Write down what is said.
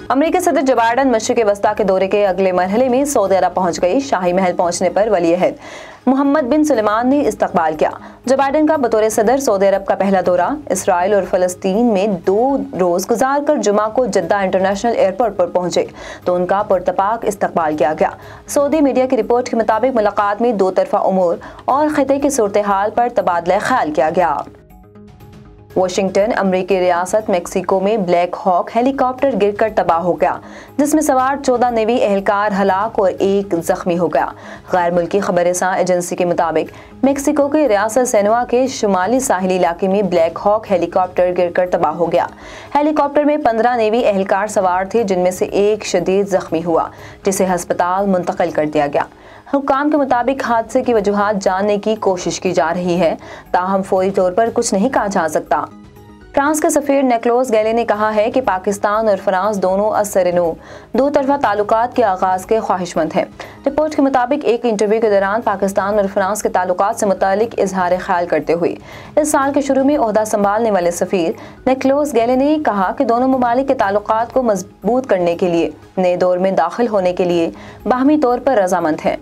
अमेरिकी सदर Joe Biden मशरिक़ वस्ता के दौरे के अगले मरहले में सऊदी अरब पहुंच गई। शाही महल पहुंचने पर वली अहद मोहम्मद बिन सुलेमान ने इस्तकबाल किया। जो बाइडेन का बतौर सदर सऊदी अरब का पहला दौरा इसराइल और फ़लस्तीन में 2 रोज गुजार कर जुमा को जद्दा इंटरनेशनल एयरपोर्ट पर पहुंचे तो उनका पुरतपाक इस्तकबाल किया गया। सऊदी मीडिया की रिपोर्ट के मुताबिक मुलाकात में 2 तरफा उमूर और खिते की सूरत हाल पर तबादला ख्याल किया गया। वाशिंगटन अमरीकी रियासत मेक्सिको में ब्लैक हॉक हेलीकॉप्टर गिरकर तबाह हो गया, जिसमें सवार 14 नेवी एहलकार हलाक और 1 जख्मी हो गया। गैर मुल्की खबरसां एजेंसी के मुताबिक मेक्सिको के रियासत सेनुआ के शुमाली साहिली इलाके में ब्लैक हॉक हेलीकॉप्टर गिरकर तबाह हो गया। हेलीकॉप्टर में 15 नेवी एहलकार सवार थे, जिनमें से 1 शदीद जख्मी हुआ, जिसे अस्पताल मुंतकिल कर दिया गया। हुक्काम के मुताबिक हादसे की वजूहात जानने की कोशिश की जा रही है, ताहम फौरी तौर पर कुछ नहीं कहा जा सकता। फ्रांस के सफीर निकोलस गैले ने कहा है कि पाकिस्तान और फ्रांस दोनों असरनो 2 तरफा ताल्लुकात के आगाज के ख्वाहिशमंद हैं। रिपोर्ट के मुताबिक एक इंटरव्यू के दौरान पाकिस्तान और फ्रांस के ताल्लुकात से मुतालिक इजहार ख्याल करते हुए इस साल के शुरू में ओहदा संभालने वाले सफीर निकोलस गैले ने कहा कि दोनों ममालिक के ताल्लुकात को मजबूत करने के लिए नए दौर में दाखिल होने के लिए बाहमी तौर पर रजामंद हैं।